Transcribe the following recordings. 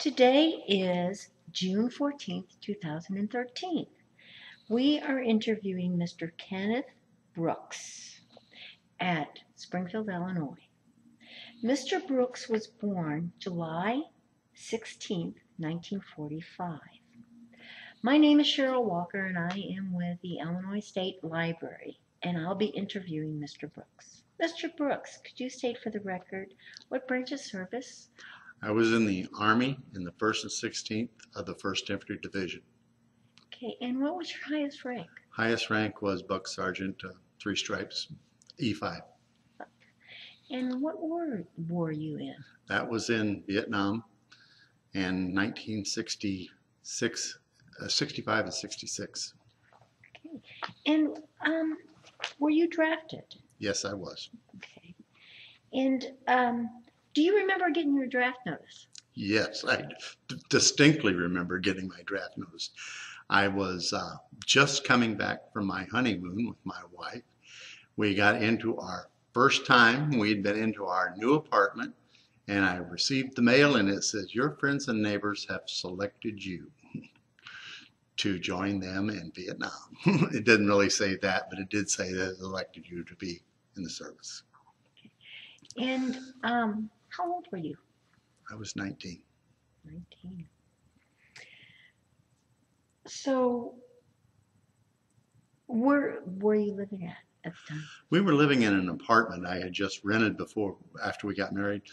Today is June 14th, 2013. We are interviewing Mr. Kenneth Brooks at Springfield, Illinois. Mr. Brooks was born July 16th, 1945. My name is Cheryl Walker and I am with the Illinois State Library and I'll be interviewing Mr. Brooks. Mr. Brooks, could you state for the record what branch of service? I was in the Army in the 1st and 16th of the 1st Infantry Division. Okay, and what was your highest rank? Highest rank was Buck Sergeant, 3 stripes, E5. And what war were you in? That was in Vietnam in 1966, 65 and 66. Okay, and were you drafted? Yes, I was. Okay, and do you remember getting your draft notice? Yes, I distinctly remember getting my draft notice. I was just coming back from my honeymoon with my wife. We got into our first time, we'd been into our new apartment, and I received the mail and it says, "Your friends and neighbors have selected you to join them in Vietnam." It didn't really say that, but it did say that it elected you to be in the service. And how old were you? I was 19. 19. So, where were you living at the time? We were living in an apartment I had just rented after we got married.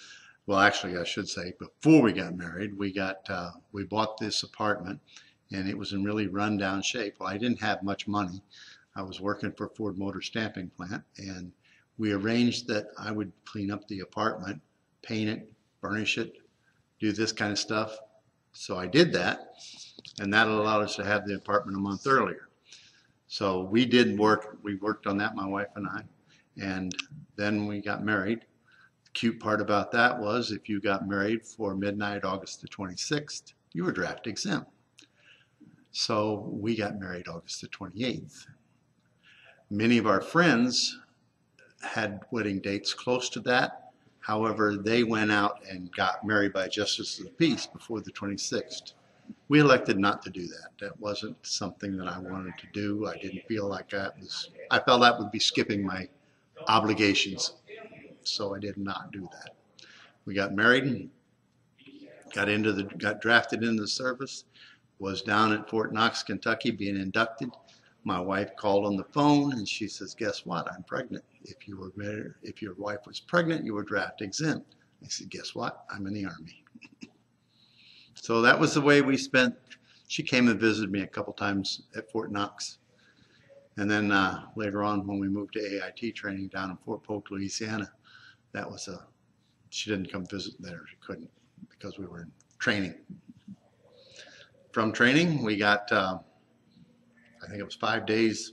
Well, actually, I should say before we got married, we bought this apartment, and it was in really rundown shape. Well, I didn't have much money. I was working for Ford Motor Stamping Plant, and we arranged that I would clean up the apartment, paint it, furnish it, do this kind of stuff. So I did that, and that allowed us to have the apartment a month earlier. So we worked on that, my wife and I, and then we got married. The cute part about that was if you got married for midnight August the 26th, you were draft exempt. So we got married August the 28th. Many of our friends had wedding dates close to that. However, they went out and got married by justice of the peace before the 26th. We elected not to do that. That wasn't something that I wanted to do. I didn't feel like I felt that would be skipping my obligations. So I did not do that. We got married and got drafted into the service, was down at Fort Knox, Kentucky being inducted. My wife called on the phone and she says, "Guess what? I'm pregnant. If your wife was pregnant, you were draft exempt." I said, "Guess what? I'm in the Army." So that was the way we spent. She came and visited me a couple times at Fort Knox. And then later on when we moved to AIT training down in Fort Polk, Louisiana, she didn't come visit there. She couldn't because we were in training. From training, we got I think it was 5 days,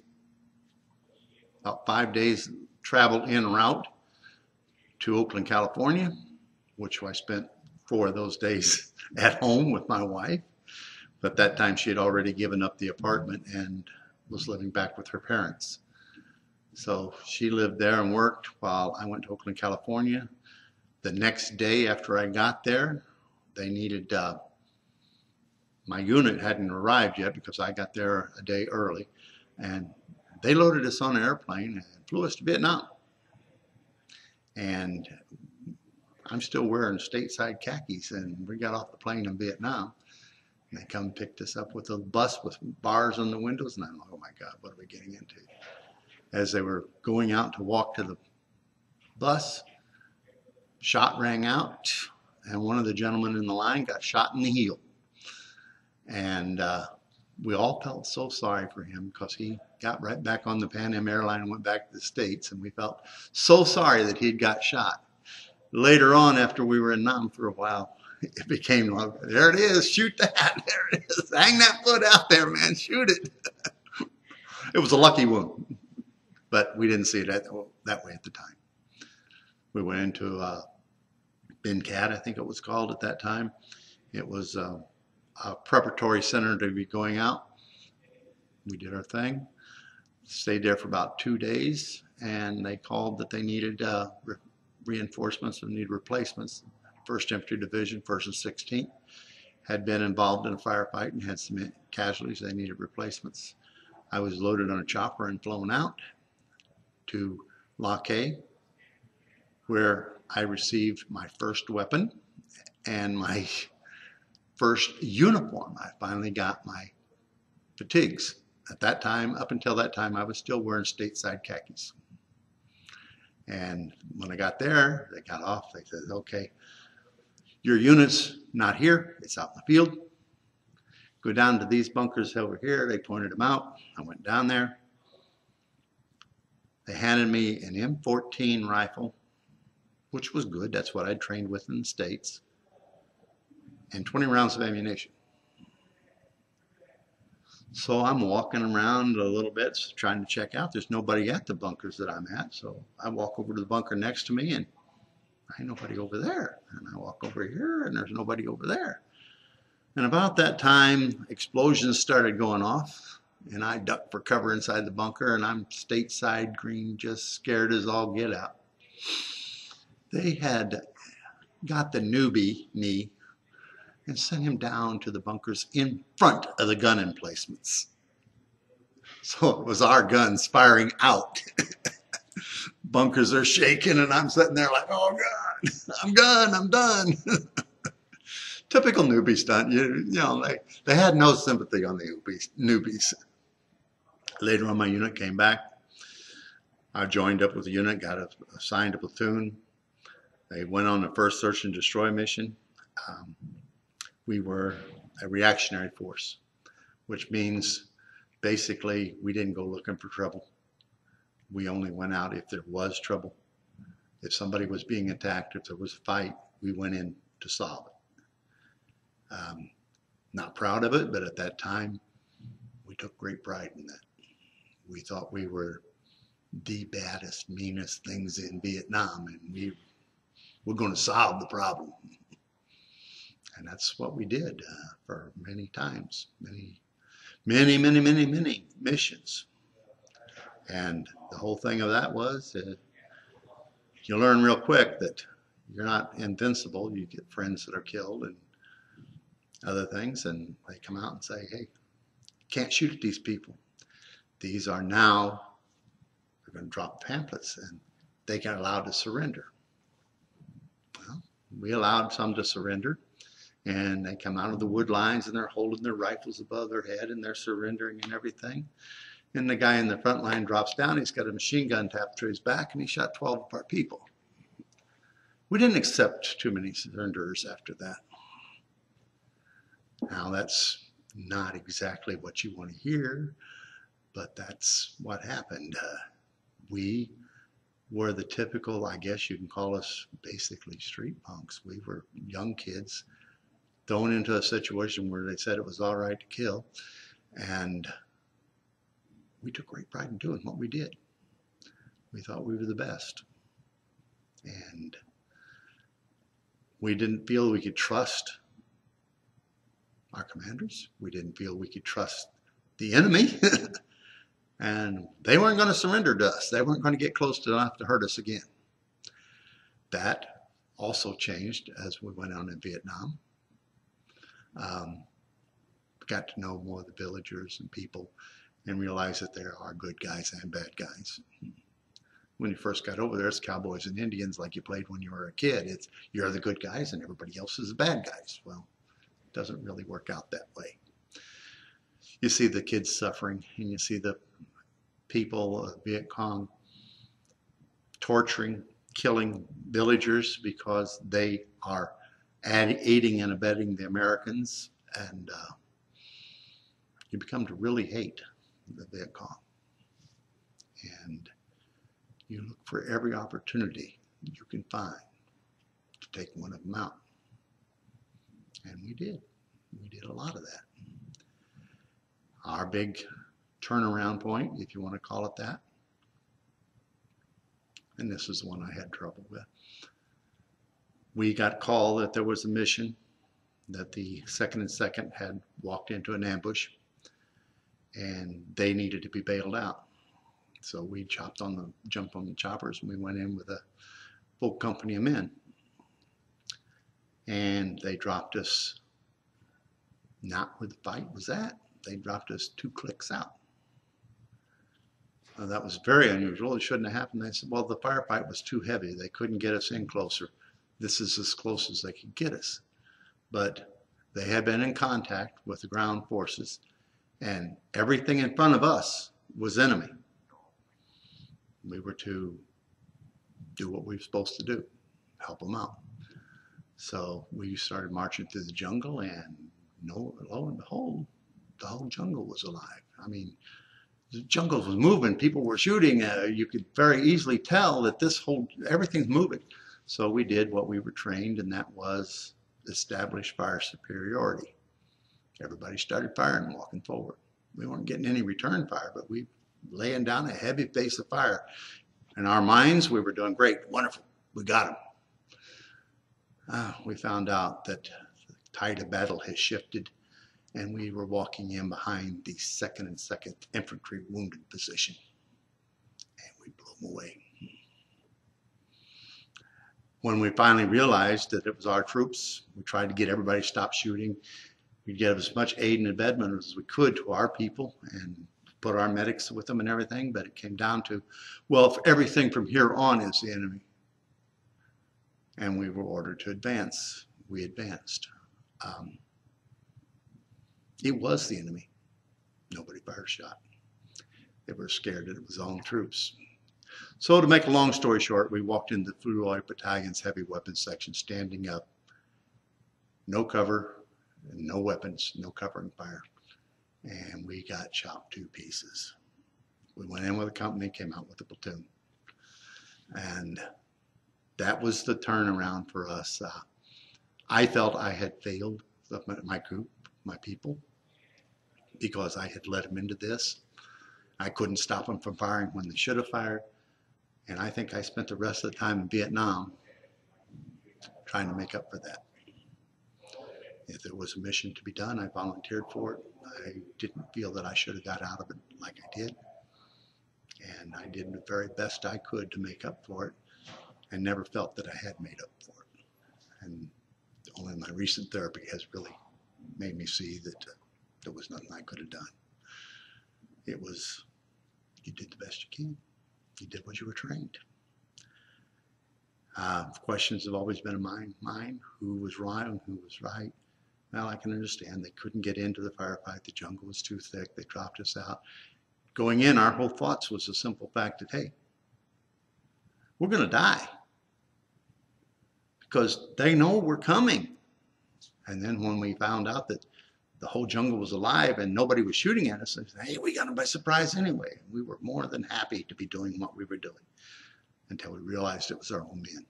about 5 days travel en route to Oakland, California, which I spent 4 of those days at home with my wife. But that time she had already given up the apartment and was living back with her parents. So she lived there and worked while I went to Oakland, California. The next day after I got there, they needed my unit hadn't arrived yet because I got there a day early, and they loaded us on an airplane and flew us to Vietnam. And I'm still wearing stateside khakis, and we got off the plane in Vietnam. And they come and picked us up with a bus with bars on the windows, and I'm like, oh my God, what are we getting into? As they were going out to walk to the bus, shot rang out, and one of the gentlemen in the line got shot in the heel. And we all felt so sorry for him because he got right back on the Pan Am airline and went back to the States, and we felt so sorry that he'd got shot. Later on, after we were in Nam for a while, it became like, there it is, shoot that, there it is, hang that foot out there, man, shoot it. It was a lucky wound, but we didn't see it that way at the time. We went into Bin Cat, I think it was called at that time. It was a preparatory center to be going out. We did our thing, stayed there for about 2 days, and they called that they needed reinforcements and needed replacements. 1st Infantry Division, 1st and 16th. had been involved in a firefight and had some casualties. They needed replacements. I was loaded on a chopper and flown out to Lock A, where I received my first weapon and my first uniform. I finally got my fatigues. At that time, up until that time, I was still wearing stateside khakis. And when I got there, they got off. They said, okay, your unit's not here. It's out in the field. Go down to these bunkers over here. They pointed them out. I went down there. They handed me an M14 rifle, which was good. That's what I'd trained with in the States, and 20 rounds of ammunition. So I'm walking around a little bit trying to check out. There's nobody at the bunkers that I'm at. So I walk over to the bunker next to me and ain't nobody over there. And I walk over here and there's nobody over there. And about that time, explosions started going off and I ducked for cover inside the bunker and I'm stateside green, just scared as all get out. They had got the newbie, me, and sent him down to the bunkers in front of the gun emplacements. So it was our guns firing out. Bunkers are shaking and I'm sitting there like, oh God, I'm done, I'm done. Typical newbie stunt. You know, they had no sympathy on the newbies. Later on, my unit came back. I joined up with the unit, got assigned a platoon. They went on the first search and destroy mission. We were a reactionary force, which means basically we didn't go looking for trouble. We only went out if there was trouble. If somebody was being attacked, if there was a fight, we went in to solve it. Not proud of it, but at that time, we took great pride in that. We thought we were the baddest, meanest things in Vietnam, and we were going to solve the problem. And that's what we did for many times, many missions. And the whole thing of that was you learn real quick that you're not invincible. You get friends that are killed and other things, and they come out and say, hey, can't shoot at these people. These are now, they're going to drop pamphlets, and they get allowed to surrender. Well, we allowed some to surrender. And they come out of the wood lines and they're holding their rifles above their head and they're surrendering and everything. And the guy in the front line drops down. He's got a machine gun tapped to his back and he shot 12 of our people. We didn't accept too many surrenderers after that. Now that's not exactly what you want to hear, but that's what happened. We were the typical, I guess you can call us basically street punks. We were young kids thrown into a situation where they said it was all right to kill. And we took great pride in doing what we did. We thought we were the best. And we didn't feel we could trust our commanders. We didn't feel we could trust the enemy. And they weren't going to surrender to us. They weren't going to get close enough to hurt us again. That also changed as we went on in Vietnam. Got to know more of the villagers and people and realized that there are good guys and bad guys. When you first got over there, it's cowboys and Indians like you played when you were a kid. It's you're the good guys and everybody else is the bad guys. Well, it doesn't really work out that way. You see the kids suffering and you see the people of Viet Cong torturing, killing villagers because they are aiding and abetting the Americans, and you become to really hate the Viet Cong. And you look for every opportunity you can find to take one of them out. And we did. We did a lot of that. Our big turnaround point, if you want to call it that, and this is the one I had trouble with. We got called that there was a mission, that the 2nd and 2nd had walked into an ambush and they needed to be bailed out. So we jumped on the choppers and we went in with a full company of men. And they dropped us not where the fight was at. They dropped us 2 clicks out. That was very unusual. It shouldn't have happened. They said, well, the firefight was too heavy. They couldn't get us in closer. This is as close as they could get us. But they had been in contact with the ground forces, and everything in front of us was enemy. We were to do what we were supposed to do, help them out. So we started marching through the jungle, and lo and behold, the whole jungle was alive. I mean, the jungle was moving. People were shooting. You could very easily tell that everything's moving. So we did what we were trained, and that was establish fire superiority. Everybody started firing, walking forward. We weren't getting any return fire, but we laying down a heavy face of fire. In our minds, we were doing great, wonderful. We got them. We found out that the tide of battle has shifted, and we were walking in behind the 2nd and 2nd Infantry wounded position, and we blew them away. When we finally realized that it was our troops, we tried to get everybody to stop shooting. We'd get as much aid and abetment as we could to our people and put our medics with them and everything, but it came down to, well, if everything from here on is the enemy. And we were ordered to advance. We advanced. It was the enemy. Nobody fired a shot. They were scared that it was own troops. So to make a long story short, we walked into the Fleet Oil Battalion's heavy weapons section, standing up, no cover, no weapons, no covering fire, and we got chopped to pieces. We went in with a company, came out with a platoon, and that was the turnaround for us. I felt I had failed my group, my people, because I had led them into this. I couldn't stop them from firing when they should have fired. And I think I spent the rest of the time in Vietnam trying to make up for that. If there was a mission to be done, I volunteered for it. I didn't feel that I should have got out of it like I did. And I did the very best I could to make up for it, and never felt that I had made up for it. And only my recent therapy has really made me see that there was nothing I could have done. It was, you did the best you can. You did what you were trained. Questions have always been mine. Who was wrong, who was right? Well, I can understand. They couldn't get into the firefight. The jungle was too thick. They dropped us out. Going in, our whole thoughts was the simple fact that, hey, we're going to die because they know we're coming. And then when we found out that the whole jungle was alive and nobody was shooting at us, I said, hey, we got them by surprise anyway. We were more than happy to be doing what we were doing until we realized it was our own men.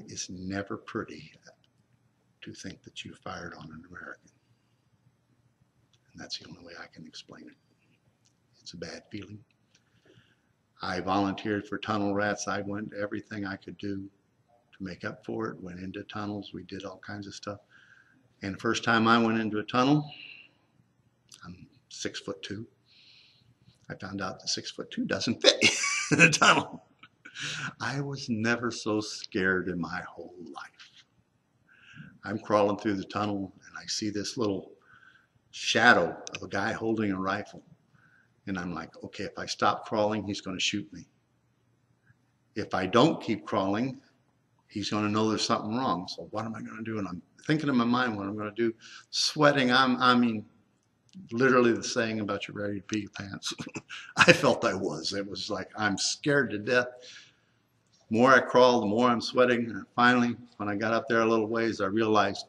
It's never pretty to think that you fired on an American. And that's the only way I can explain it. It's a bad feeling. I volunteered for tunnel rats. I went everything I could do to make up for it. Went into tunnels. We did all kinds of stuff. And the first time I went into a tunnel, I'm 6'2". I found out that 6'2" doesn't fit in a tunnel. I was never so scared in my whole life. I'm crawling through the tunnel and I see this little shadow of a guy holding a rifle. And I'm like, okay, if I stop crawling, he's going to shoot me. If I don't keep crawling, he's going to know there's something wrong. So what am I going to do? And I'm thinking in my mind what I'm going to do. Sweating. I mean, literally the saying about you're ready to pee your pants. I felt I was. It was like I'm scared to death. The more I crawl, the more I'm sweating. And finally, when I got up there a little ways, I realized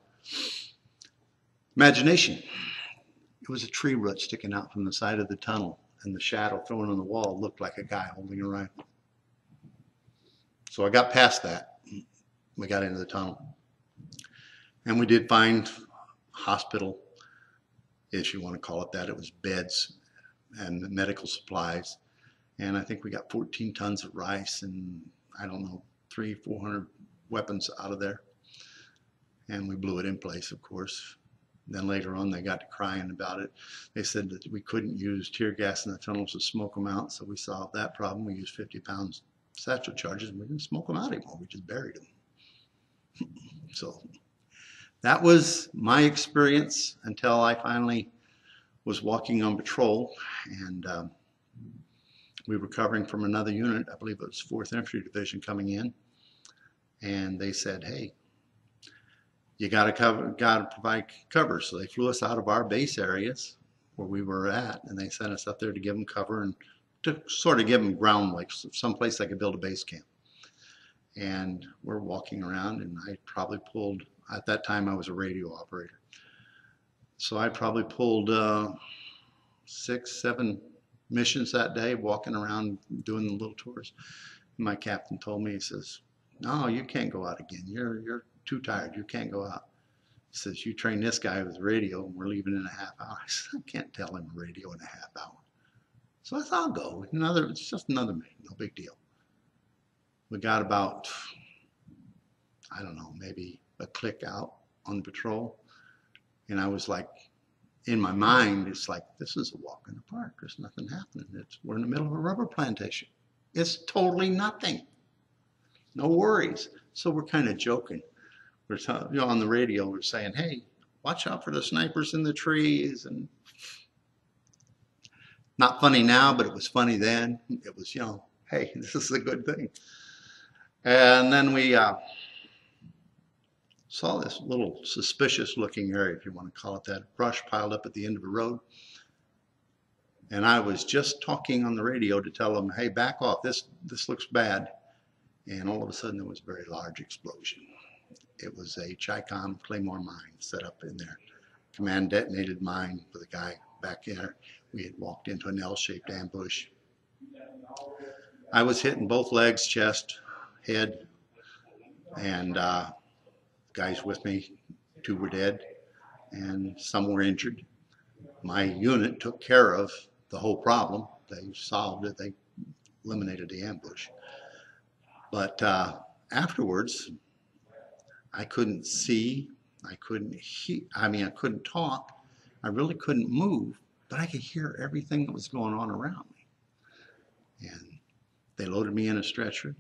imagination. It was a tree root sticking out from the side of the tunnel, and the shadow thrown on the wall looked like a guy holding a rifle. So I got past that. We got into the tunnel. And we did find hospital, if you want to call it that. It was beds and medical supplies. And I think we got 14 tons of rice and, I don't know, 300-400 weapons out of there. And we blew it in place, of course. Then later on, they got to crying about it. They said that we couldn't use tear gas in the tunnels to smoke them out. So we solved that problem. We used 50-pound satchel charges, and we didn't smoke them out anymore. We just buried them. So that was my experience until I finally was walking on patrol, and we were covering from another unit. I believe it was 4th Infantry Division coming in, and they said, "Hey, you got to provide cover." So they flew us out of our base areas where we were at, and they sent us up there to give them cover and to sort of give them ground, like someplace they could build a base camp. And we're walking around, and I probably pulled, at that time I was a radio operator, so I probably pulled 6, 7 missions that day, walking around doing the little tours. And my captain told me, he says, "No, you can't go out again. You're too tired. You can't go out." He says, "You train this guy with radio, and we're leaving in a half hour." I said, "I can't tell him radio in a half hour." So I thought, I'll go. It's just another minute, no big deal. We got about, I don't know, maybe a click out on patrol. And I was like, in my mind, it's like, this is a walk in the park. There's nothing happening. We're in the middle of a rubber plantation. It's totally nothing. No worries. So we're kind of joking. We're on the radio, we're saying, "Hey, watch out for the snipers in the trees." And not funny now, but it was funny then. It was, hey, this is a good thing. And then we saw this little suspicious looking area, if you want to call it that, brush piled up at the end of a road. And I was just talking on the radio to tell them, "Hey, back off, this looks bad." And all of a sudden there was a very large explosion. It was a Chicom Claymore mine set up in there. Command detonated mine with a guy back there. We had walked into an L-shaped ambush. I was hit in both legs, chest, head, and guys with me, 2 were dead, and some were injured. My unit took care of the whole problem. They solved it. They eliminated the ambush. But afterwards, I couldn't see. I couldn't hear. I couldn't talk. I really couldn't move, but I could hear everything that was going on around me. And they loaded me in a stretcher,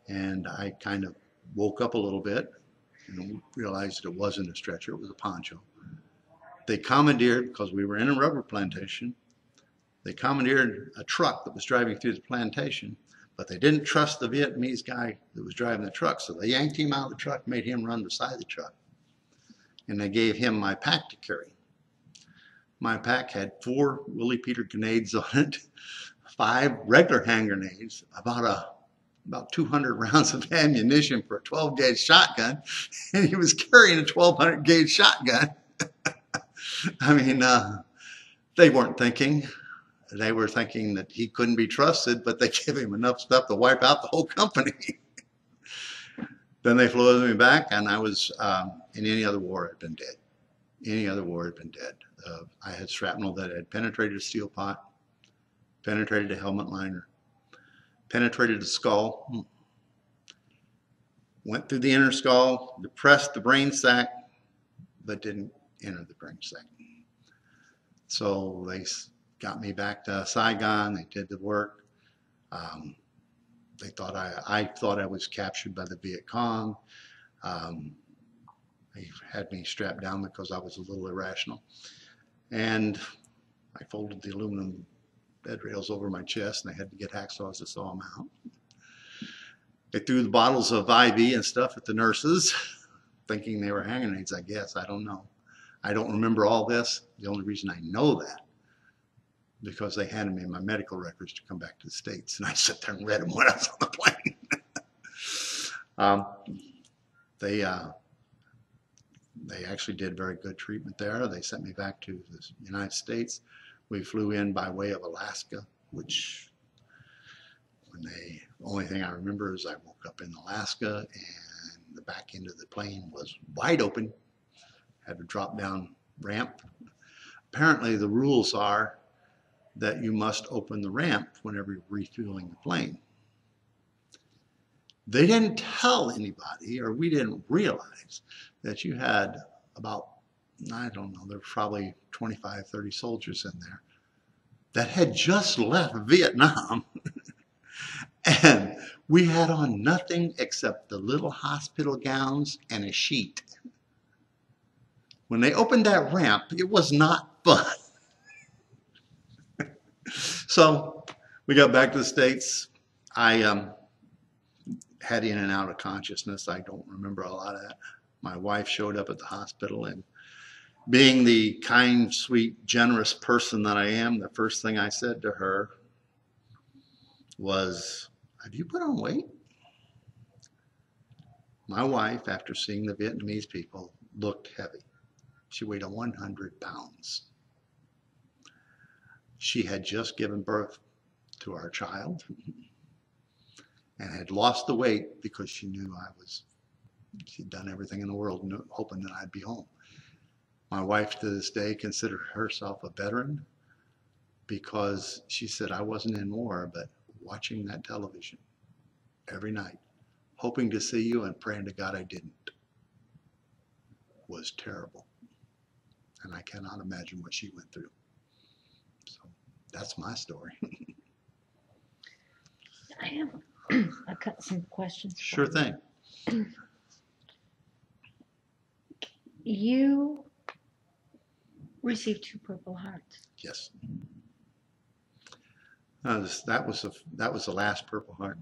and I kind of woke up a little bit and realized it wasn't a stretcher, it was a poncho. They commandeered, because we were in a rubber plantation, they commandeered a truck that was driving through the plantation, but they didn't trust the Vietnamese guy that was driving the truck, so they yanked him out of the truck, made him run beside the truck, and they gave him my pack to carry. My pack had 4 Willie Peter grenades on it, 5 regular hand grenades, about 200 rounds of ammunition for a 12-gauge shotgun, and he was carrying a 1,200-gauge shotgun. They weren't thinking. They were thinking that he couldn't be trusted, but they gave him enough stuff to wipe out the whole company. Then they flew me back, and I was, in any other war, I'd been dead. Any other war had been dead. I had shrapnel that had penetrated a steel pot, penetrated a helmet liner, penetrated the skull, went through the inner skull, depressed the brain sac, but didn't enter the brain sac. So they got me back to Saigon. They did the work. They thought I thought I was captured by the Viet Cong. They had me strapped down because I was a little irrational. And I folded the aluminum bed rails over my chest, and they had to get hacksaws to saw them out. They threw the bottles of IV and stuff at the nurses, thinking they were hand grenades, I guess. I don't know. I don't remember all this. The only reason I know that, because they handed me my medical records to come back to the States, and I sat there and read them when I was on the plane. They actually did very good treatment there. They sent me back to the United States. We flew in by way of Alaska, which the only thing I remember is I woke up in Alaska and the back end of the plane was wide open, had a drop down ramp. Apparently the rules are that you must open the ramp whenever you're refueling the plane. They didn't tell anybody, or we didn't realize, that you had about, I don't know, there were probably 25, 30 soldiers in there that had just left Vietnam. And we had on nothing except the little hospital gowns and a sheet. When they opened that ramp, it was not fun. So we got back to the States. I had in and out of consciousness. I don't remember a lot of that. My wife showed up at the hospital, and being the kind, sweet, generous person that I am, the first thing I said to her was, "Have you put on weight?" My wife, after seeing the Vietnamese people, looked heavy. She weighed 100 pounds. She had just given birth to our child and had lost the weight because she knew she'd done everything in the world hoping that I'd be home. My wife to this day considers herself a veteran because she said, "I wasn't in war, but watching that television every night, hoping to see you and praying to God I didn't, was terrible." And I cannot imagine what she went through. So that's my story. I have I've got some questions. Sure for thing. You received 2 Purple Hearts. Yes. That was the last Purple Heart.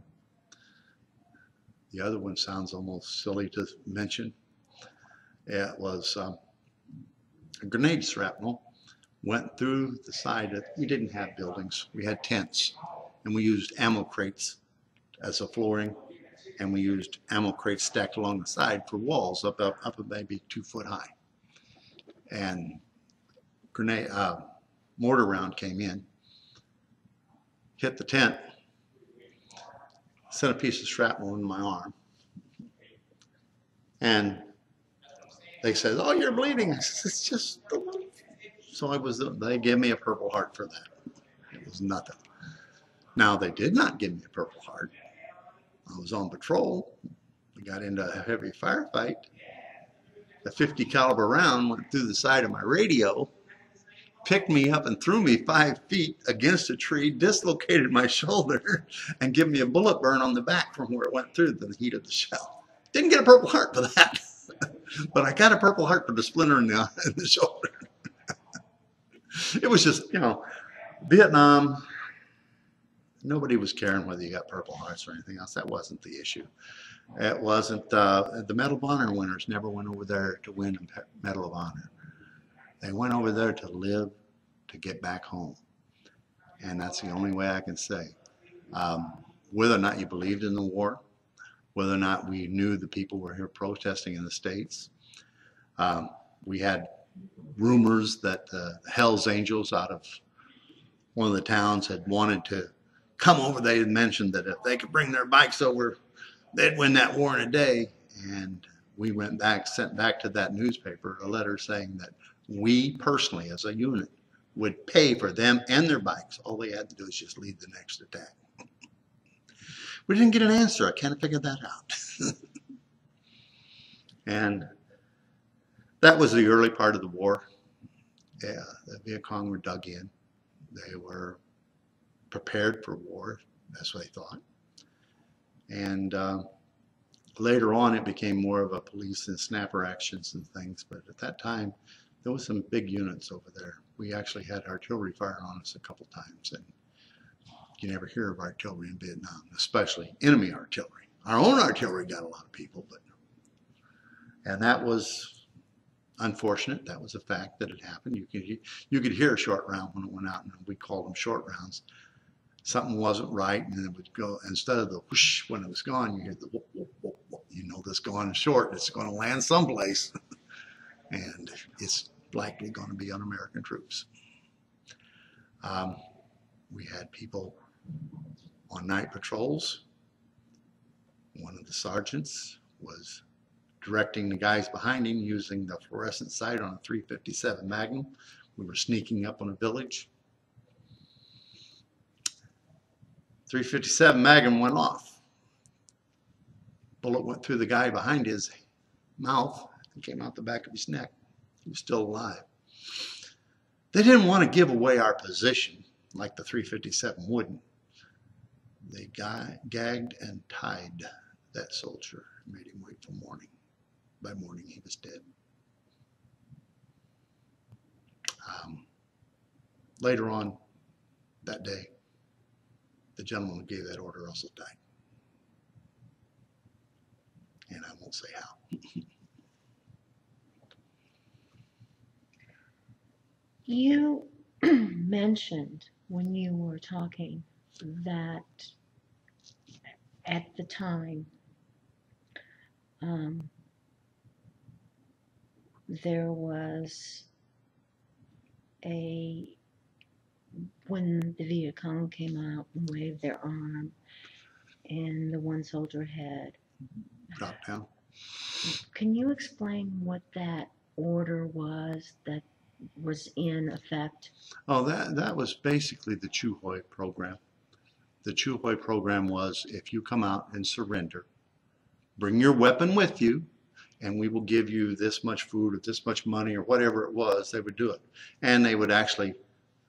The other one sounds almost silly to mention. It was a grenade shrapnel went through the side of, we didn't have buildings, we had tents, and we used ammo crates as a flooring, and we used ammo crates stacked along the side for walls up maybe 2 foot high. And mortar round came in, hit the tent, sent a piece of shrapnel in my arm, and they said, "Oh, you're bleeding." I said, "It's just a little." So they gave me a Purple Heart for that. It was nothing. Now, they did not give me a Purple Heart. I was on patrol. We got into a heavy firefight. The 50 caliber round went through the side of my radio, picked me up and threw me 5 feet against a tree, dislocated my shoulder, and gave me a bullet burn on the back from where it went through the heat of the shell. Didn't get a Purple Heart for that, but I got a Purple Heart for the splinter in the shoulder. It was just, Vietnam, nobody was caring whether you got Purple Hearts or anything else. That wasn't the issue. It wasn't, the Medal of Honor winners never went over there to win a Medal of Honor. They went over there to live, to get back home. And that's the only way I can say. Whether or not you believed in the war, whether or not we knew the people were here protesting in the States, we had rumors that the Hells Angels out of one of the towns had wanted to come over. They had mentioned that if they could bring their bikes over, they'd win that war in a day. And we sent back to that newspaper a letter saying that we personally, as a unit, would pay for them and their bikes. All they had to do is just lead the next attack. We didn't get an answer. I kind of figured that out. And that was the early part of the war. Yeah, the Viet Cong were dug in. They were prepared for war. That's what they thought. And later on, it became more of a police and snapper actions and things. But at that time, there was some big units over there. We actually had artillery firing on us a couple times. And you never hear of artillery in Vietnam, especially enemy artillery. Our own artillery got a lot of people, and that was unfortunate. That was a fact that it happened. You could hear a short round when it went out, and we called them short rounds. Something wasn't right, and it would go, instead of the whoosh when it was gone, you hear the whoop, whoop, whoop, whoop. You know this going short, it's going to land someplace, and it's likely going to be on American troops. We had people on night patrols. One of the sergeants was directing the guys behind him using the fluorescent sight on a 357 Magnum. We were sneaking up on a village. 357 Magnum went off. Bullet went through the guy behind his mouth and came out the back of his neck. He was still alive. They didn't want to give away our position like the 357 wouldn't. They gagged and tied that soldier and made him wait till morning. By morning, he was dead. Later on that day, the gentleman who gave that order also died. And I won't say how. You mentioned when you were talking that at the time um, there was when the Viet Cong came out and waved their arm and the one soldier had. Dropped down. Can you explain what that order was that was in effect? Oh, that was basically the Chu Hoi program. The Chu Hoi program was, if you come out and surrender, bring your weapon with you, and we will give you this much food or this much money or whatever it was, they would do it. And they would actually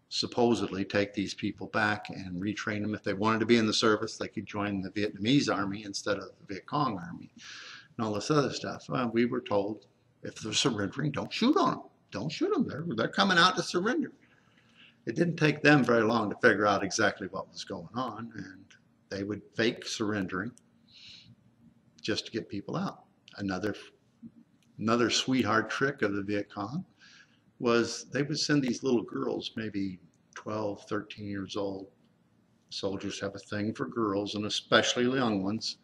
supposedly take these people back and retrain them. If they wanted to be in the service, they could join the Vietnamese army instead of the Viet Cong army and all this other stuff. Well, we were told, if they're surrendering, don't shoot on them. Don't shoot them. They're coming out to surrender. It didn't take them very long to figure out exactly what was going on, and they would fake surrendering just to get people out. Another sweetheart trick of the Viet Cong was they would send these little girls, maybe 12, 13 years old. Soldiers have a thing for girls, and especially young ones.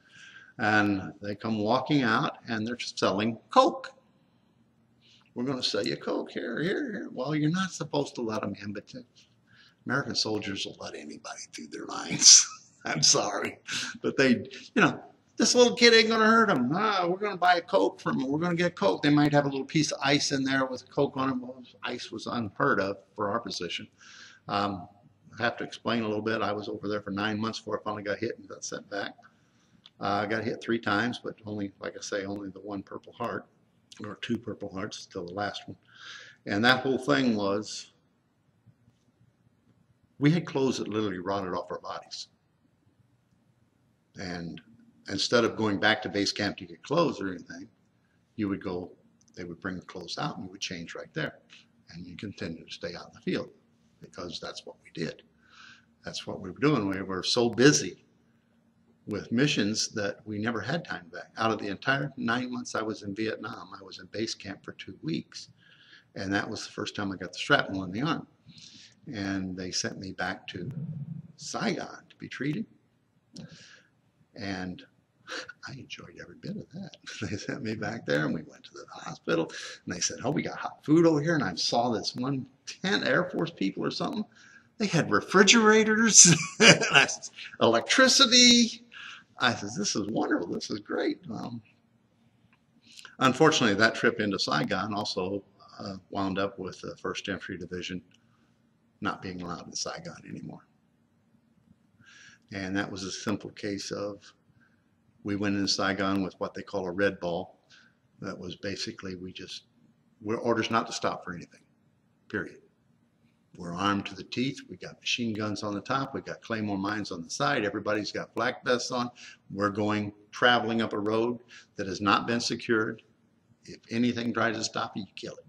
And they come walking out, and they're selling Coke. We're going to sell you Coke here. Well, you're not supposed to let them in, but American soldiers will let anybody through their lines. I'm sorry. But this little kid ain't going to hurt them. We're going to buy a Coke from them. We're going to get Coke. They might have a little piece of ice in there with Coke on it. Well, ice was unheard of for our position. I have to explain a little bit. I was over there for 9 months before I finally got hit and got sent back. I got hit 3 times, but only, like I say, only the 1 Purple Heart, or 2 Purple Hearts till the last one. And that whole thing was, we had clothes that literally rotted off our bodies. And instead of going back to base camp to get clothes or anything, they would bring the clothes out and you would change right there. And you continue to stay out in the field because that's what we did. That's what we were doing. We were so busy with missions that we never had time back. Out of the entire 9 months I was in Vietnam, I was in base camp for 2 weeks. And that was the first time I got the shrapnel in the arm. And they sent me back to Saigon to be treated. And I enjoyed every bit of that. They sent me back there and we went to the hospital and they said, oh, we got hot food over here. And I saw this one tent, Air Force people or something. They had refrigerators, electricity. I said, this is wonderful. This is great. Unfortunately, that trip into Saigon also wound up with the 1st Infantry Division not being allowed in Saigon anymore. And that was a simple case of, we went in Saigon with what they call a red ball. That was basically, we're orders not to stop for anything, period. We're armed to the teeth. We got machine guns on the top. We got Claymore mines on the side. Everybody's got black vests on. We're traveling up a road that has not been secured. If anything tries to stop you, you kill it.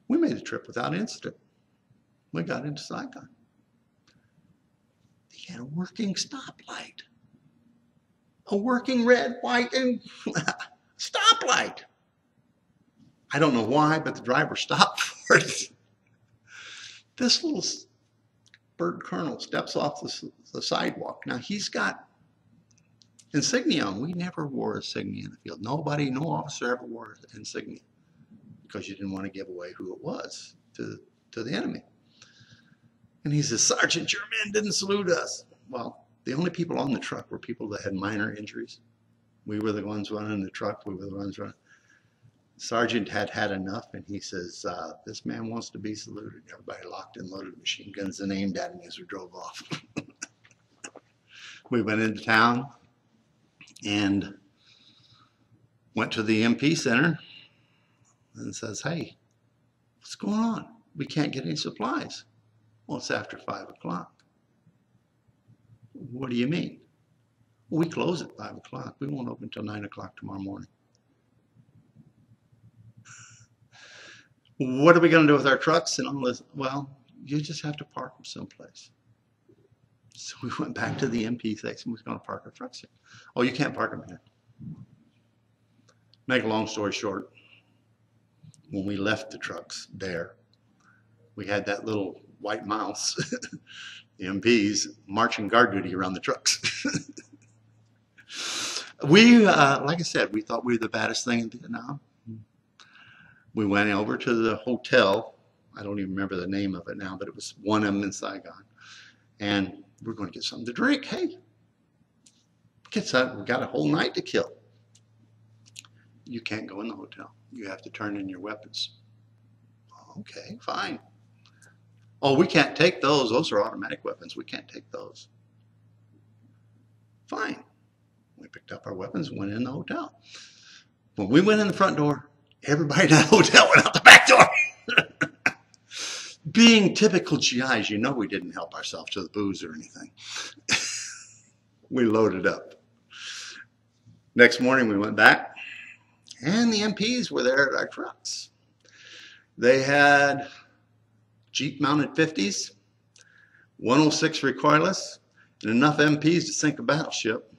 We made the trip without incident. We got into Saigon. They had a working stoplight. A working red, white, and stoplight. I don't know why, but the driver stopped for it. This little bird colonel steps off the sidewalk. Now he's got insignia on. We never wore insignia in the field. Nobody, no officer ever wore insignia because you didn't want to give away who it was to the enemy. And he says, Sergeant, your men didn't salute us. Well, the only people on the truck were people that had minor injuries. We were the ones running the truck. We were the ones running. Sergeant had had enough, and he says, this man wants to be saluted. Everybody locked and loaded machine guns and aimed at him as we drove off. We went into town and went to the MP Center and says, hey, what's going on? We can't get any supplies. Well, it's after 5 o'clock. What do you mean? Well, we close at 5 o'clock. We won't open until 9 o'clock tomorrow morning. What are we going to do with our trucks and all this? Well, you just have to park them someplace. So we went back to the MP section. We're going to park our trucks here. Oh, you can't park them here. Make a long story short, when we left the trucks there, we had that little white mouse, the MPs, marching guard duty around the trucks. We, like I said, we thought we were the baddest thing in Vietnam. We went over to the hotel. I don't even remember the name of it now, but it was one of them in Saigon. And we're going to get something to drink. Hey, we got a whole night to kill. You can't go in the hotel. You have to turn in your weapons. Okay, fine. Oh, we can't take those. Those are automatic weapons. We can't take those. Fine. We picked up our weapons and went in the hotel. When we went in the front door, everybody in that hotel went out the back door. Being typical GIs, you know we didn't help ourselves to the booze or anything. We loaded up. Next morning we went back, and the MPs were there at our trucks. They had Jeep mounted 50s, 106 recoilless, and enough MPs to sink a battleship.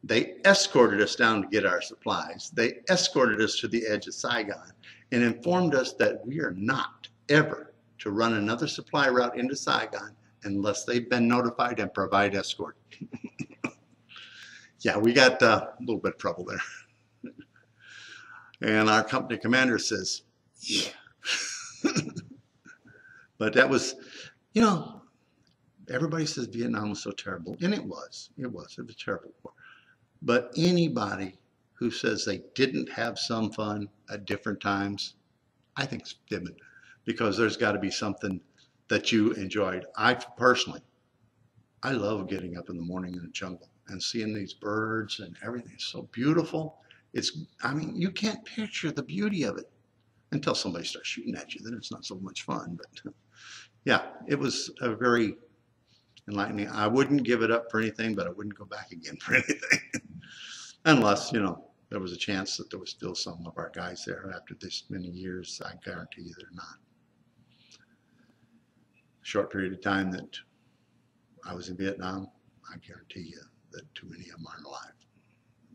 They escorted us down to get our supplies. They escorted us to the edge of Saigon and informed us that we are not ever to run another supply route into Saigon unless they've been notified and provide escort. Yeah, we got a little bit of trouble there. And our company commander says, yeah. But that was, you know, everybody says Vietnam was so terrible, and it was a terrible war. But anybody who says they didn't have some fun at different times, I think it's fibbing, because there's got to be something that you enjoyed. I personally, I love getting up in the morning in the jungle and seeing these birds and everything. It's so beautiful. I mean, you can't picture the beauty of it until somebody starts shooting at you. Then it's not so much fun. But yeah, it was a very enlightening. I wouldn't give it up for anything, but I wouldn't go back again for anything. Unless, you know, there was a chance that there was still some of our guys there after this many years. I guarantee you they're not. Short period of time that I was in Vietnam, I guarantee you that too many of them aren't alive.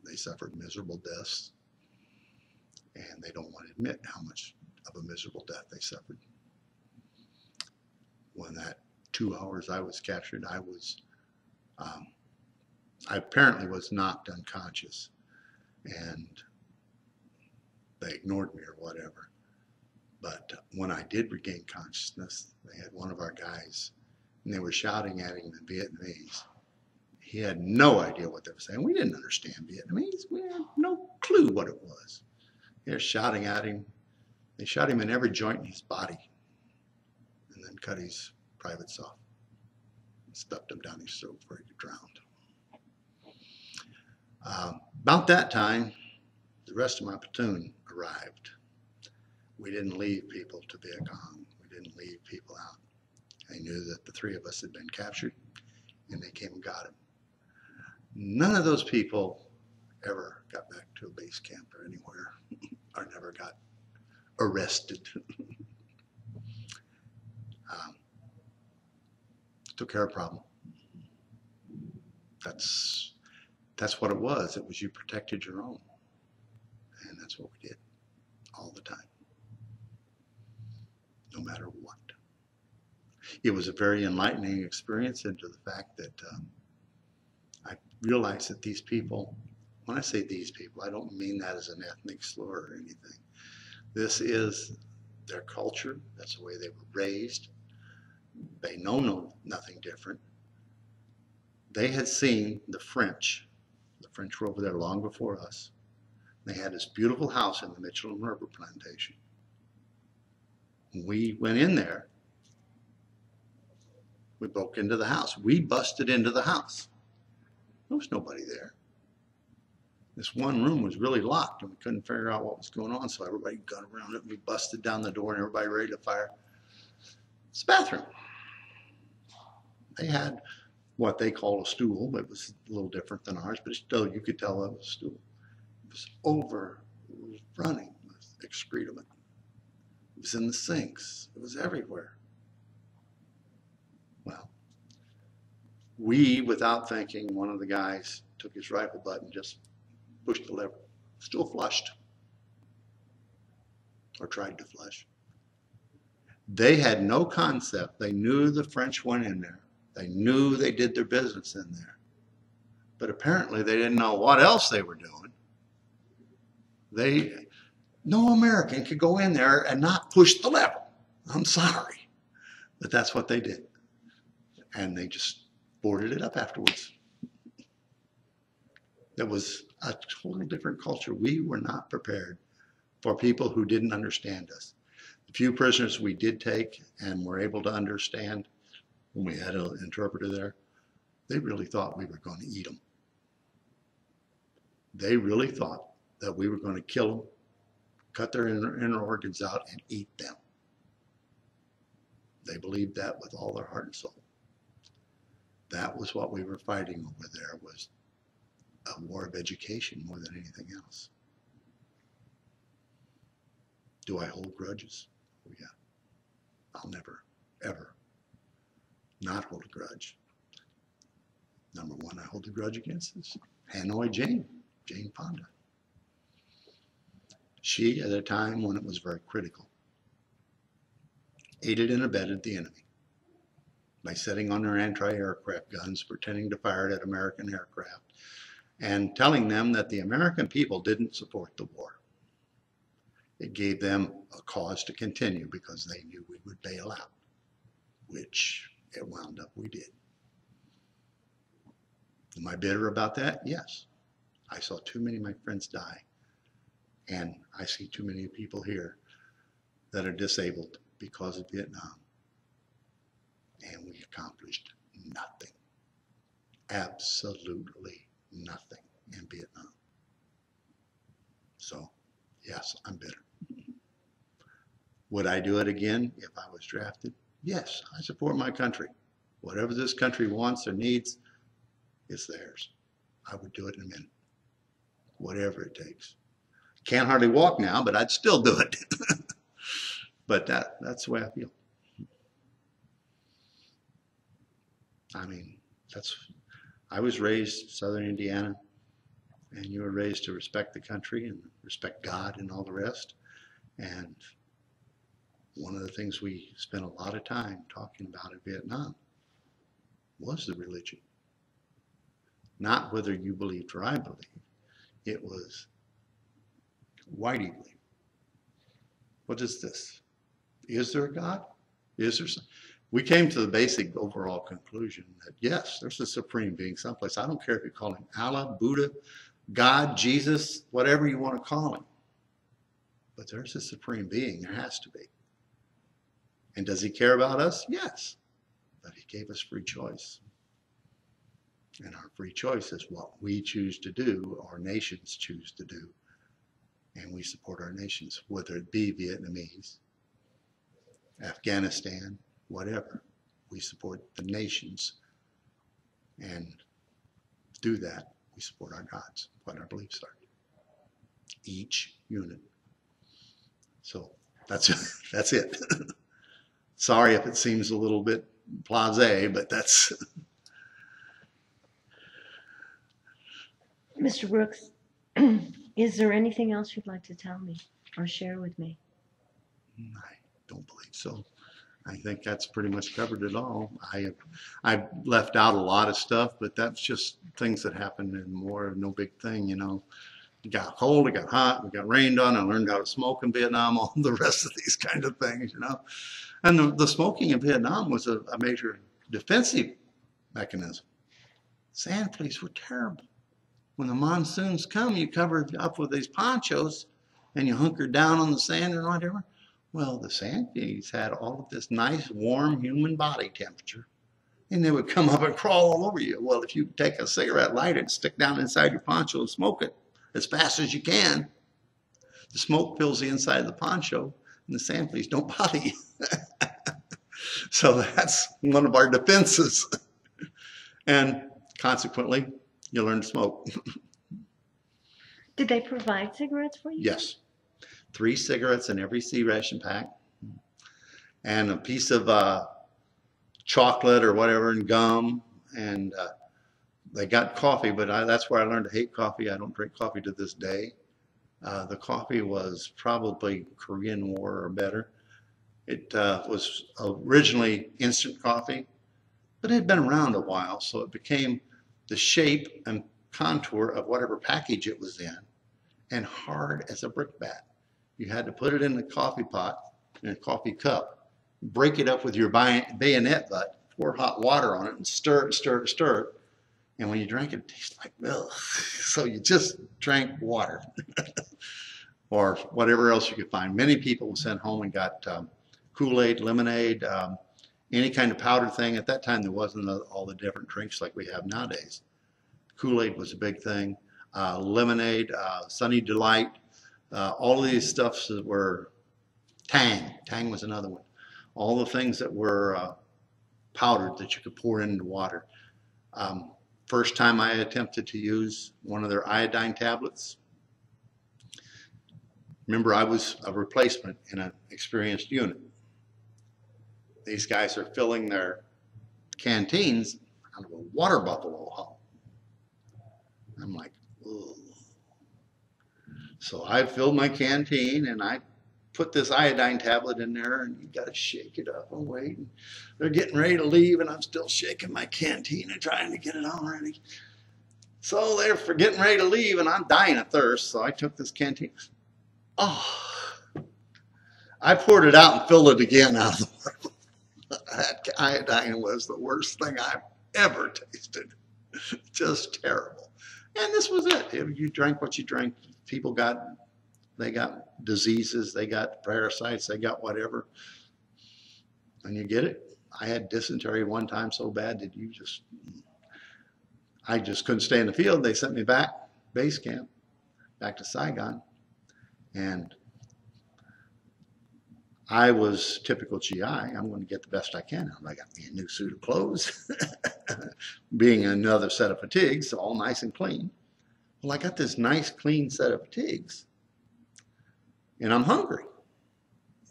They suffered miserable deaths, and they don't want to admit how much of a miserable death they suffered. When that 2 hours I was captured, I apparently was knocked unconscious, and they ignored me or whatever. But when I did regain consciousness, they had one of our guys, and they were shouting at him in Vietnamese. He had no idea what they were saying. We didn't understand Vietnamese. We had no clue what it was. They're shouting at him. They shot him in every joint in his body, and then cut his privates off and stuffed him down his throat where he drowned. About that time, the rest of my platoon arrived. We didn't leave people to Viet Cong. We didn't leave people out. They knew that the three of us had been captured, and they came and got him. None of those people ever got back to a base camp or anywhere, or never got arrested. Took care of the problem. That's what it was. It was you protected your own. And that's what we did all the time, no matter what. It was a very enlightening experience into the fact that I realized that these people, when I say these people, I don't mean that as an ethnic slur or anything. This is their culture. That's the way they were raised. They know nothing different. They had seen the French. The French were over there long before us. They had this beautiful house in the Mitchell and Rubber Plantation. We went in there. We broke into the house. We busted into the house. There was nobody there. This one room was really locked, and we couldn't figure out what was going on, so everybody got around it. We busted down the door, and everybody ready to fire. It's a bathroom. They had what they call a stool. It was a little different than ours, but still, you could tell it was a stool. It was running with excrement. It was in the sinks. It was everywhere. Well, we, without thinking, one of the guys took his rifle butt and just pushed the lever. Still flushed. Or tried to flush. They had no concept. They knew the French went in there. They knew they did their business in there. But apparently they didn't know what else they were doing. No American could go in there and not push the lever. I'm sorry. But that's what they did. And they just boarded it up afterwards. It was a total different culture. We were not prepared for people who didn't understand us. The few prisoners we did take and were able to understand when we had an interpreter there, they really thought we were going to eat them. They really thought that we were going to kill them, cut their inner organs out, and eat them. They believed that with all their heart and soul. That was what we were fighting over there, was a war of education more than anything else. Do I hold grudges? Oh yeah. I'll never, ever not hold a grudge. Number one I hold a grudge against is Hanoi Jane Fonda. She, at a time when it was very critical, aided and abetted the enemy by setting on their anti-aircraft guns, pretending to fire it at American aircraft, and telling them that the American people didn't support the war. It gave them a cause to continue because they knew we would bail out, which it wound up we did. Am I bitter about that? Yes. I saw too many of my friends die, and I see too many people here that are disabled because of Vietnam, and we accomplished nothing, absolutely nothing in Vietnam. So, yes, I'm bitter. Would I do it again if I was drafted? Yes, I support my country. Whatever this country wants or needs, it's theirs. I would do it in a minute, whatever it takes. Can't hardly walk now, but I'd still do it. But that's the way I feel. I mean, I was raised Southern Indiana, and you were raised to respect the country and respect God and all the rest. And one of the things we spent a lot of time talking about in Vietnam was the religion. Not whether you believed or I believed. It was, why do you believe? What is this? Is there a God? Is there some? We came to the basic overall conclusion that yes, there's a supreme being someplace. I don't care if you call him Allah, Buddha, God, Jesus, whatever you want to call him. But there's a supreme being. There has to be. And does he care about us? Yes. But he gave us free choice. And our free choice is what we choose to do, our nations choose to do. And we support our nations, whether it be Vietnamese, Afghanistan, whatever. We support the nations. And through that, we support our gods, what our beliefs are. Each unit. So that's it. Sorry if it seems a little bit blasé, but that's... Mr. Brooks, is there anything else you'd like to tell me or share with me? I don't believe so. I think that's pretty much covered it all. I've left out a lot of stuff, but that's just things that happened in war, no big thing, you know. It got cold, it got hot, we got rained on, I learned how to smoke in Vietnam, all the rest of these kind of things, you know. And the smoking in Vietnam was a major defensive mechanism. Sand fleas were terrible. When the monsoons come, you cover up with these ponchos and you hunker down on the sand and whatever. Well, the sand fleas had all of this nice, warm human body temperature, and they would come up and crawl all over you. Well, if you take a cigarette, light it, stick down inside your poncho and smoke it as fast as you can, the smoke fills the inside of the poncho, and the sand fleas don't bother you. So that's one of our defenses. And consequently, you learn to smoke. Did they provide cigarettes for you? Yes. 3 cigarettes in every C ration pack. and a piece of chocolate or whatever and gum. And they got coffee, but that's where I learned to hate coffee. I don't drink coffee to this day. The coffee was probably Korean War or better. It was originally instant coffee, but it had been around a while, so it became the shape and contour of whatever package it was in, and hard as a brickbat. You had to put it in a coffee pot, in a coffee cup, break it up with your bayonet butt, pour hot water on it, and stir it, stir it, stir it. And when you drank it, it tasted like milk. So you just drank water or whatever else you could find. Many people were sent home and got Kool-Aid, lemonade, any kind of powdered thing. At that time, there wasn't all the different drinks like we have nowadays. Kool-Aid was a big thing. Lemonade, Sunny Delight, all of these stuffs that were Tang. Tang was another one. All the things that were powdered that you could pour into water. First time I attempted to use one of their iodine tablets. Remember, I was a replacement in an experienced unit. These guys are filling their canteens out of a water buffalo hull. I'm like, ugh. So I filled my canteen and I put this iodine tablet in there, and you got to shake it up and wait. And they're getting ready to leave, and I'm still shaking my canteen and trying to get it all ready. So they're getting ready to leave, and I'm dying of thirst. So I took this canteen. Oh, I poured it out and filled it again out of the water. That iodine was the worst thing I've ever tasted. Just terrible. And this was it. If you drank what you drank, people they got diseases, they got parasites, they got whatever. And you get it. I had dysentery one time so bad that I just couldn't stay in the field. They sent me back, base camp, back to Saigon. And I was typical GI. I'm going to get the best I can. I got me a new suit of clothes, being another set of fatigues, all nice and clean. Well, I got this nice, clean set of fatigues, and I'm hungry.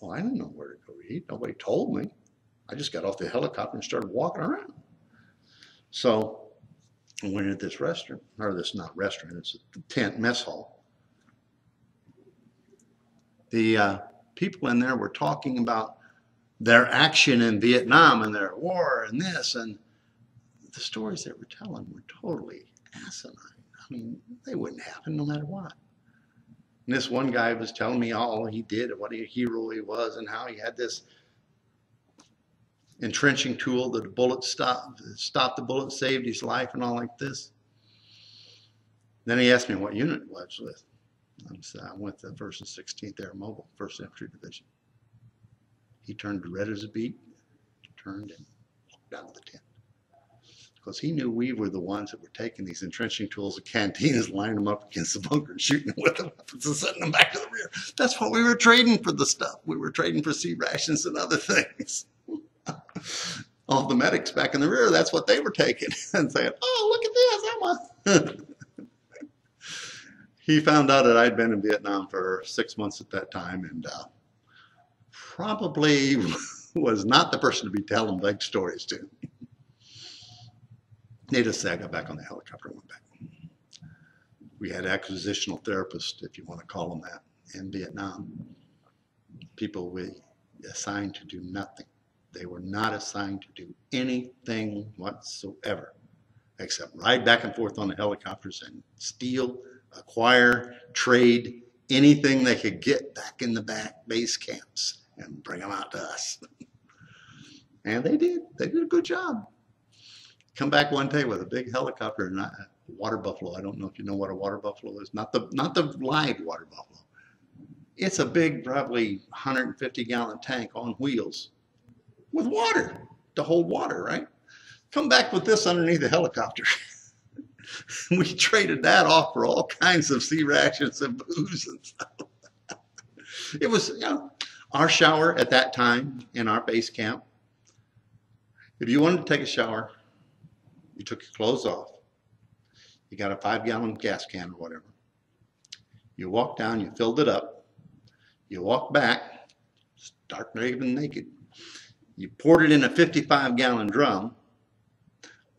Well, I didn't know where to go eat. Nobody told me. I just got off the helicopter and started walking around. So I went into this restaurant, or this not restaurant, it's a tent mess hall. The people in there were talking about their action in Vietnam and their war and this, and the stories they were telling were totally asinine. I mean, they wouldn't happen no matter what. And this one guy was telling me all he did, what a hero he was, and how he had this entrenching tool that a bullet stopped the bullet, saved his life, and all like this. Then he asked me what unit I was with. I went to the 1st and 16th Air Mobile, 1st Infantry Division. He turned red as a beet, turned and walked out of the tent. Because he knew we were the ones that were taking these entrenching tools and canteens, lining them up against the bunker and shooting them with the weapons and sending them back to the rear. That's what we were trading for the stuff. We were trading for sea rations and other things. All the medics back in the rear, that's what they were taking and saying, oh, look at this, He found out that I'd been in Vietnam for 6 months at that time, and probably was not the person to be telling big stories to. Needless to say, I got back on the helicopter and went back. We had acquisitional therapists, if you want to call them that, in Vietnam. People we assigned to do nothing. They were not assigned to do anything whatsoever, except ride back and forth on the helicopters and steal, acquire, trade, anything they could get back in the back base camps and bring them out to us. And they did. They did a good job. Come back one day with a big helicopter and a water buffalo. I don't know if you know what a water buffalo is. Not the live water buffalo. It's a big, probably 150-gallon tank on wheels with water to hold water, right? Come back with this underneath the helicopter. We traded that off for all kinds of sea rations and booze and stuff. It was, our shower at that time in our base camp. If you wanted to take a shower, you took your clothes off. You got a 5-gallon gas can or whatever. You walked down, you filled it up. You walked back, stark naked, You poured it in a 55-gallon drum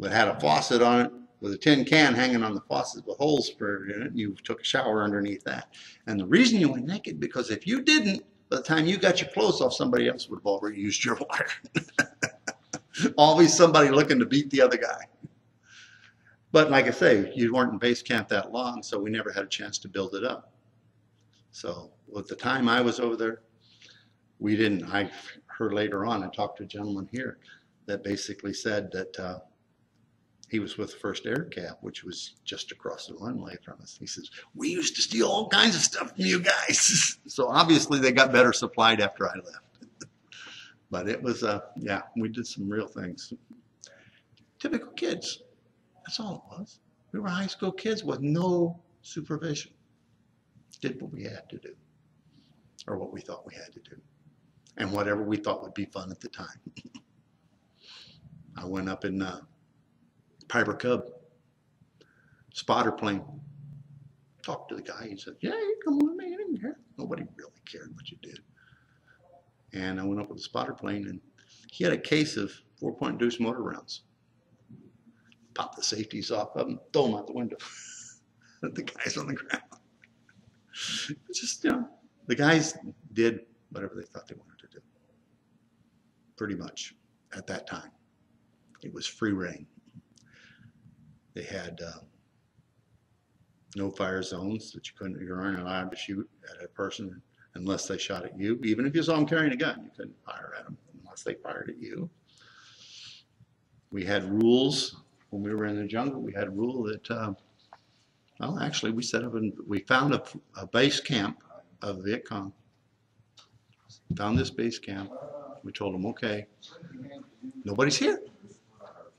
that had a faucet on it with a tin can hanging on the faucet with holes for it in it. You took a shower underneath that. And the reason you went naked, because if you didn't, by the time you got your clothes off, somebody else would have already used your water. Always somebody looking to beat the other guy. But like I say, you weren't in base camp that long, so we never had a chance to build it up. So at the time I was over there, we didn't. I heard later on, I talked to a gentleman here that basically said that he was with the 1st Air Cav, which was just across the runway from us. He says, we used to steal all kinds of stuff from you guys. So obviously they got better supplied after I left. But it was, yeah, we did some real things. Typical kids. That's all it was. We were high school kids with no supervision. Did what we had to do, or what we thought we had to do, and whatever we thought would be fun at the time. I went up in Piper Cub, spotter plane. Talked to the guy. He said, yeah, you come with me. I didn't care. Nobody really cared what you did. And I went up with the spotter plane, and he had a case of 4-point deuce mortar rounds. Pop the safeties off of them, throw them out the window. The guy's on the ground. Just, you know, the guys did whatever they thought they wanted to do. Pretty much at that time. It was free reign. They had no fire zones that you weren't allowed to shoot at a person unless they shot at you. Even if you saw them carrying a gun, you couldn't fire at them unless they fired at you. We had rules when we were in the jungle. We had a rule that, well, actually, we set up and we found a base camp of Viet Cong. Found this base camp. We told them, okay, nobody's here.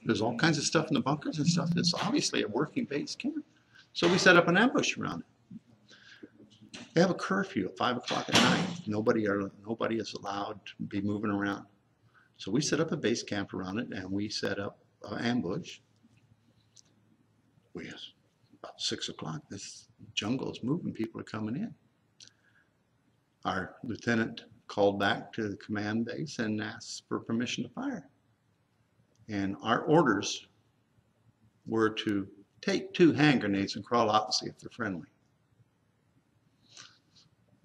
There's all kinds of stuff in the bunkers and stuff. It's obviously a working base camp. So we set up an ambush around it. They have a curfew at 5 o'clock at night. Nobody is allowed to be moving around. So we set up a base camp around it, and we set up an ambush. About 6 o'clock, this jungle is moving. People are coming in. Our lieutenant called back to the command base and asked for permission to fire. And our orders were to take 2 hand grenades and crawl out and see if they're friendly.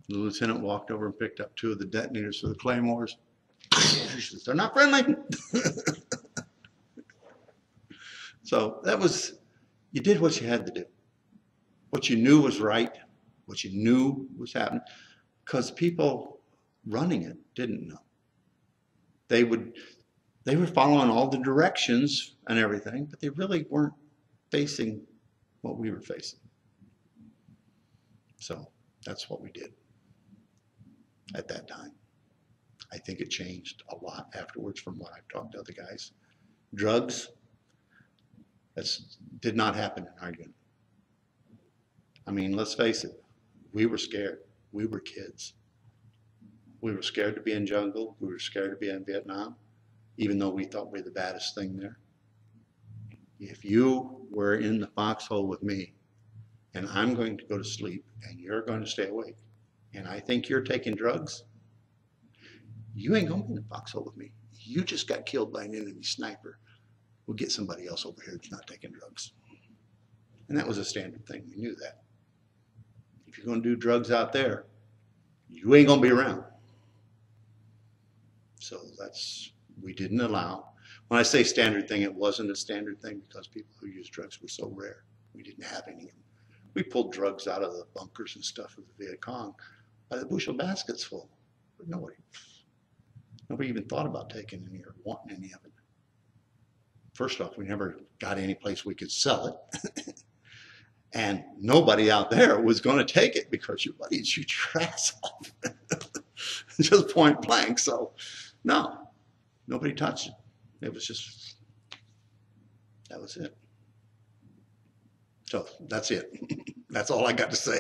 The lieutenant walked over and picked up 2 of the detonators for the claymores. He says, they're not friendly. So that was, you did what you had to do. What you knew was right, what you knew was happening, because people running it didn't know. They were following all the directions and everything, but they really weren't facing what we were facing. So that's what we did at that time. I think it changed a lot afterwards from what I've talked to other guys. Drugs, that did not happen in our unit. I mean, let's face it, we were scared. We were kids. We were scared to be in jungle. We were scared to be in Vietnam, even though we thought we were the baddest thing there. If you were in the foxhole with me, and I'm going to go to sleep, and you're going to stay awake, and I think you're taking drugs, you ain't going to be in the foxhole with me. You just got killed by an enemy sniper. We'll get somebody else over here that's not taking drugs. And that was a standard thing. We knew that. If you're going to do drugs out there, you ain't going to be around. So we didn't allow. When I say standard thing, it wasn't a standard thing because people who used drugs were so rare. We didn't have any. We pulled drugs out of the bunkers and stuff of the Viet Cong by the bushel baskets full. But nobody even thought about taking any or wanting any of it. First off, we never got any place we could sell it. And nobody out there was going to take it because your buddies shoot your ass off. Just point blank. So, no, nobody touched it. It was just, that was it. So, that's it. That's all I got to say.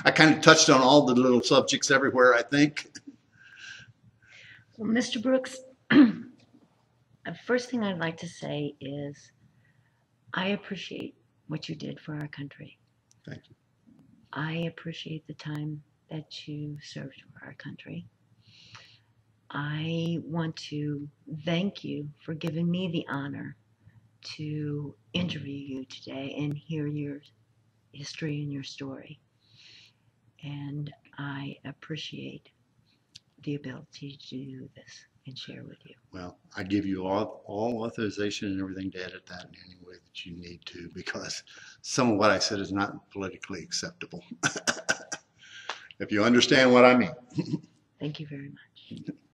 I kind of touched on all the little subjects everywhere, I think. Well, Mr. Brooks, the first thing I'd like to say is I appreciate what you did for our country. Thank you. I appreciate the time that you served for our country. I want to thank you for giving me the honor to interview you today and hear your history and your story. And I appreciate the ability to do this and share with you. Well, I give you all authorization and everything to edit that in any way that you need to, because some of what I said is not politically acceptable. If you understand what I mean. Thank you very much.